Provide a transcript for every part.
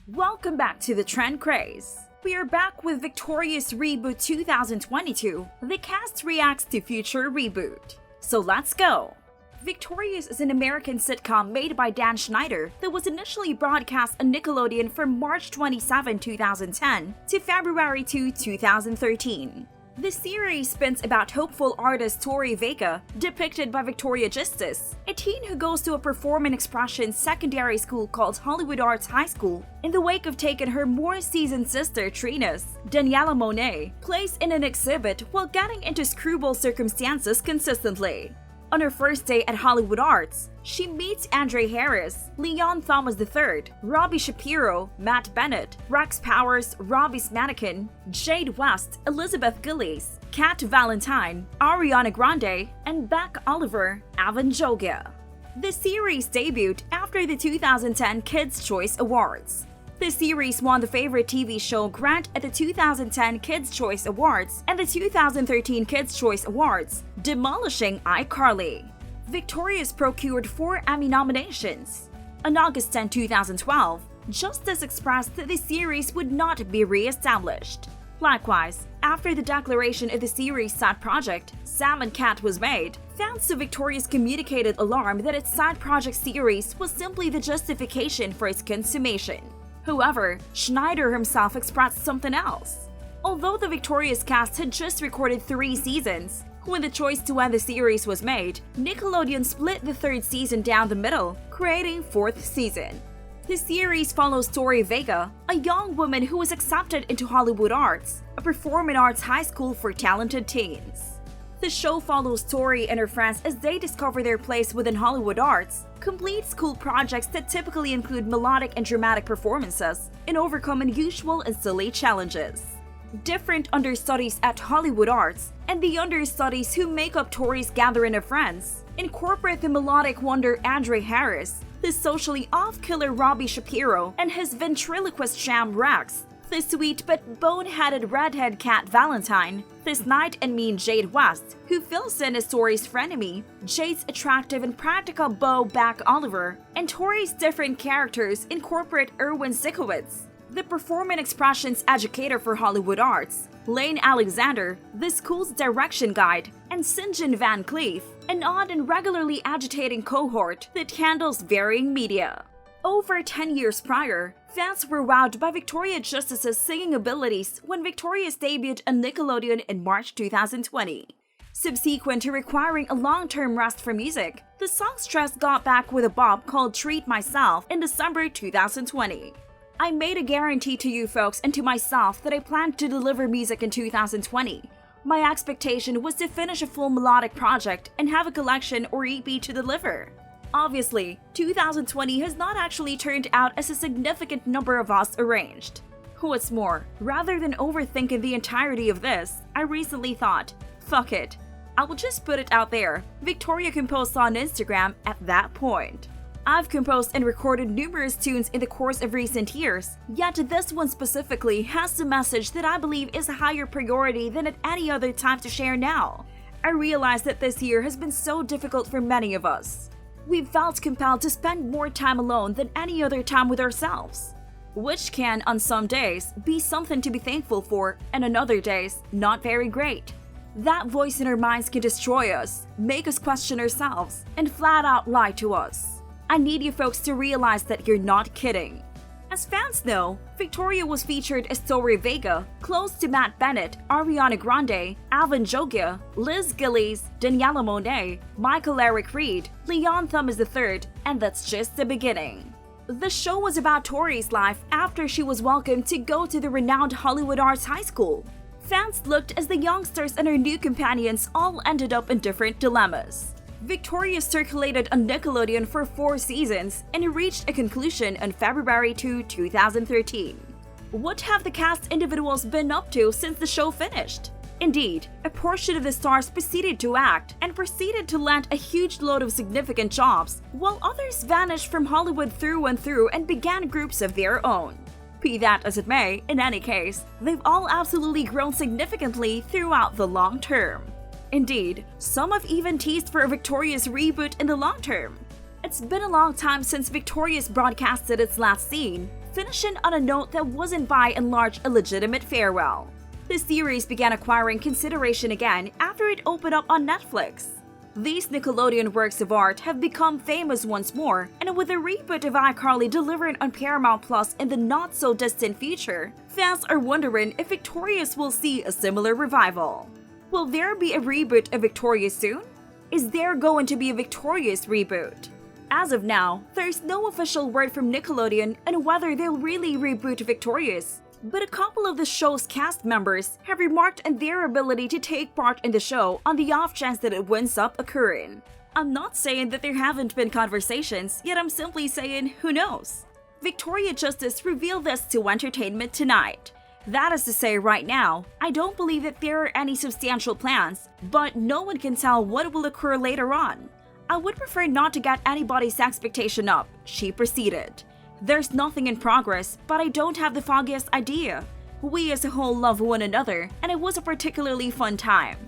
Welcome back to the Trend Craze. We are back with Victorious Reboot 2022. The cast reacts to Future Reboot. So let's go! Victorious is an American sitcom made by Dan Schneider that was initially broadcast on Nickelodeon from March 27, 2010 to February 2, 2013. The series spins about hopeful artist Tori Vega, depicted by Victoria Justice, a teen who goes to a perform and expression secondary school called Hollywood Arts High School in the wake of taking her more seasoned sister Trina's, Daniella Monet, place in an exhibit while getting into screwball circumstances consistently. On her first day at Hollywood Arts, she meets Andre Harris, Leon Thomas III, Robbie Shapiro, Matt Bennett, Rex Powers, Robbie's Manikin, Jade West, Elizabeth Gillies, Kat Valentine, Ariana Grande, and Beck Oliver, Avan Jogia. The series debuted after the 2010 Kids' Choice Awards. The series won the Favorite TV Show grant at the 2010 Kids' Choice Awards and the 2013 Kids' Choice Awards, demolishing iCarly. Victorious procured 4 Emmy nominations. On August 10, 2012, Justice expressed that the series would not be re-established. Likewise, after the declaration of the series' side project, Sam and Cat was made, fans of Victorious communicated alarm that its side project series was simply the justification for its consummation. However, Schneider himself expressed something else. Although the Victorious cast had just recorded 3 seasons, when the choice to end the series was made, Nickelodeon split the 3rd season down the middle, creating 4th season. The series follows Tori Vega, a young woman who was accepted into Hollywood Arts, a performing arts high school for talented teens. The show follows Tori and her friends as they discover their place within Hollywood Arts, complete school projects that typically include melodic and dramatic performances, and overcome unusual and silly challenges. Different understudies at Hollywood Arts and the understudies who make up Tori's gathering of friends incorporate the melodic wonder Andre Harris, the socially off-killer Robbie Shapiro, and his ventriloquist sham Rex, the sweet but boneheaded redhead cat Valentine, the snide and mean Jade West, who fills in as Tori's frenemy, Jade's attractive and practical beau Beck Oliver, and Tori's different characters incorporate Erwin Sikowitz, the performing expressions educator for Hollywood Arts, Lane Alexander, the school's direction guide, and St. John Van Cleef, an odd and regularly agitating cohort that handles varying media. Over 10 years prior, fans were wowed by Victoria Justice's singing abilities when Victorious debuted on Nickelodeon in March 2020. Subsequent to requiring a long-term rest from music, the song's Stress got back with a bop called Treat Myself in December 2020. I made a guarantee to you folks and to myself that I planned to deliver music in 2020. My expectation was to finish a full melodic project and have a collection or EP to deliver. Obviously, 2020 has not actually turned out as a significant number of us arranged. What's more, rather than overthinking the entirety of this, I recently thought, fuck it. I will just put it out there. Victoria composed on Instagram at that point. I've composed and recorded numerous tunes in the course of recent years, yet this one specifically has a message that I believe is a higher priority than at any other time to share now. I realize that this year has been so difficult for many of us. We've felt compelled to spend more time alone than any other time with ourselves, which can, on some days, be something to be thankful for, and on other days, not very great. That voice in our minds can destroy us, make us question ourselves, and flat out lie to us. I need you folks to realize that you're not kidding. As fans know, Victoria was featured as Tori Vega, close to Matt Bennett, Ariana Grande, Avan Jogia, Liz Gillies, Daniella Monet, Michael Eric Reed, Leon Thomas III, and that's just the beginning. The show was about Tori's life after she was welcomed to go to the renowned Hollywood Arts High School. Fans looked as the youngsters and her new companions all ended up in different dilemmas. Victoria circulated on Nickelodeon for 4 seasons and reached a conclusion on February 2, 2013. What have the cast individuals been up to since the show finished? Indeed, a portion of the stars proceeded to act and proceeded to land a huge load of significant jobs, while others vanished from Hollywood through and through and began groups of their own. Be that as it may, in any case, they've all absolutely grown significantly throughout the long term. Indeed, some have even teased for a Victorious reboot in the long term. It's been a long time since Victorious broadcasted its last scene, finishing on a note that wasn't by and large a legitimate farewell. The series began acquiring consideration again after it opened up on Netflix. These Nickelodeon works of art have become famous once more, and with the reboot of iCarly delivering on Paramount Plus in the not-so-distant future, fans are wondering if Victorious will see a similar revival. Will there be a reboot of Victorious soon? Is there going to be a Victorious reboot? As of now, there's no official word from Nickelodeon on whether they'll really reboot Victorious, but a couple of the show's cast members have remarked on their ability to take part in the show on the off chance that it winds up occurring. I'm not saying that there haven't been conversations, yet I'm simply saying who knows. Victoria Justice revealed this to Entertainment Tonight. That is to say, right now, I don't believe that there are any substantial plans, but no one can tell what will occur later on. I would prefer not to get anybody's expectation up, she proceeded. There's nothing in progress, but I don't have the foggiest idea. We as a whole love one another, and it was a particularly fun time.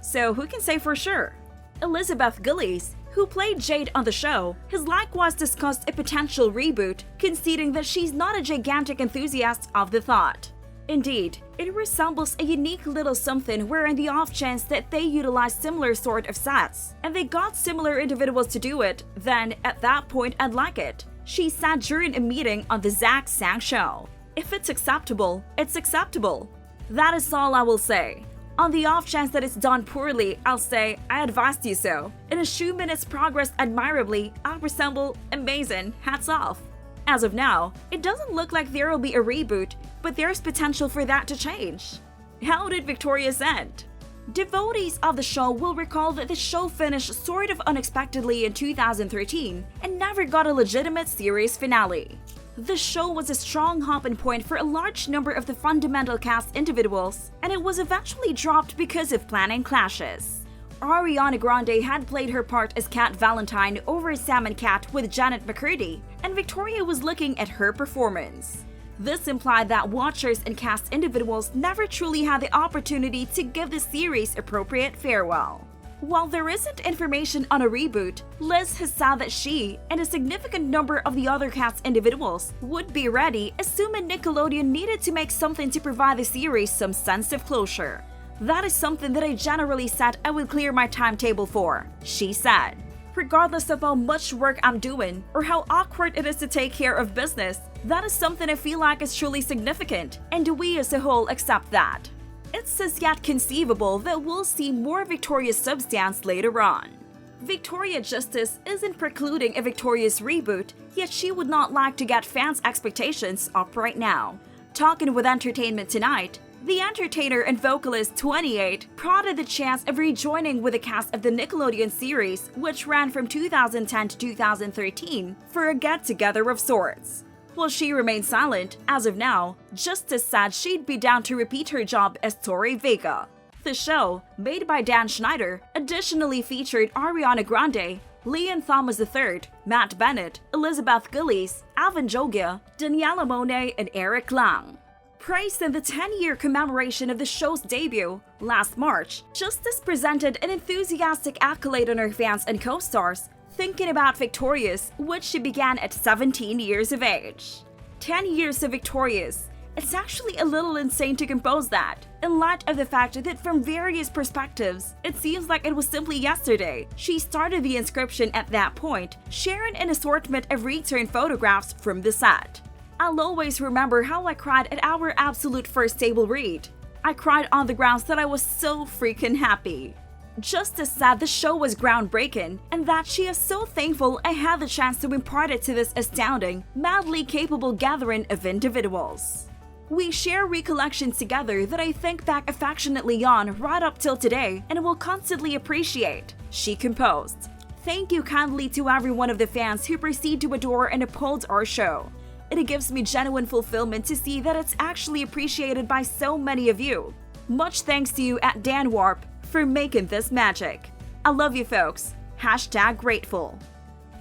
So who can say for sure? Elizabeth Gillies, who played Jade on the show, has likewise discussed a potential reboot, conceding that she's not a gigantic enthusiast of the thought. Indeed, it resembles a unique little something where in the off chance that they utilize similar sort of sets, and they got similar individuals to do it, then at that point I'd like it. She said during a meeting on the Zach Sang show. If it's acceptable, it's acceptable. That is all I will say. On the off chance that it's done poorly, I'll say, I advised you so. And assuming it's progressed admirably, I'll resemble amazing, hats off. As of now, it doesn't look like there will be a reboot, but there's potential for that to change. How did Victorious end? Devotees of the show will recall that the show finished sort of unexpectedly in 2013 and never got a legitimate series finale. The show was a strong hopping point for a large number of the fundamental cast individuals, and it was eventually dropped because of planning clashes. Ariana Grande had played her part as Cat Valentine over Sam and Cat with Janet McCurdy, and Victoria was looking at her performance. This implied that watchers and cast individuals never truly had the opportunity to give the series appropriate farewell. While there isn't information on a reboot, Liz has said that she and a significant number of the other cast individuals would be ready assuming Nickelodeon needed to make something to provide the series some sense of closure. That is something that I generally said I would clear my timetable for, she said. Regardless of how much work I'm doing or how awkward it is to take care of business, that is something I feel like is truly significant, and do we as a whole accept that? It's as yet conceivable that we'll see more Victorious substance later on. Victoria Justice isn't precluding a Victorious reboot, yet she would not like to get fans' expectations up right now. Talking with Entertainment Tonight, the entertainer and vocalist 28 prodded the chance of rejoining with the cast of the Nickelodeon series, which ran from 2010 to 2013, for a get-together of sorts. While she remained silent, as of now, Justice said she'd be down to repeat her job as Tori Vega. The show, made by Dan Schneider, additionally featured Ariana Grande, Leon Thomas III, Matt Bennett, Elizabeth Gillies, Avan Jogia, Daniella Monet, and Eric Lang. Praised in the 10-year commemoration of the show's debut last March, Justice presented an enthusiastic accolade on her fans and co-stars, thinking about Victorious, which she began at 17 years of age. 10 years of Victorious. It's actually a little insane to compose that, in light of the fact that from various perspectives, it seems like it was simply yesterday she started the inscription at that point, sharing an assortment of return photographs from the set. I'll always remember how I cried at our absolute first table read. I cried on the grounds that I was so freaking happy. Justice said the show was groundbreaking and that she is so thankful I had the chance to impart it to this astounding, madly capable gathering of individuals. We share recollections together that I think back affectionately on right up till today and will constantly appreciate, she composed. Thank you kindly to every one of the fans who proceed to adore and uphold our show. It gives me genuine fulfillment to see that it's actually appreciated by so many of you. Much thanks to you at Dan Warp for making this magic. I love you folks. #grateful.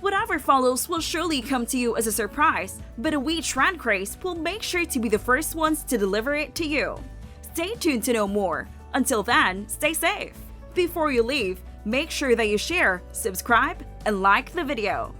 Whatever follows will surely come to you as a surprise, but we Trend Craze will make sure to be the first ones to deliver it to you. Stay tuned to know more. Until then, stay safe. Before you leave, make sure that you share, subscribe, and like the video.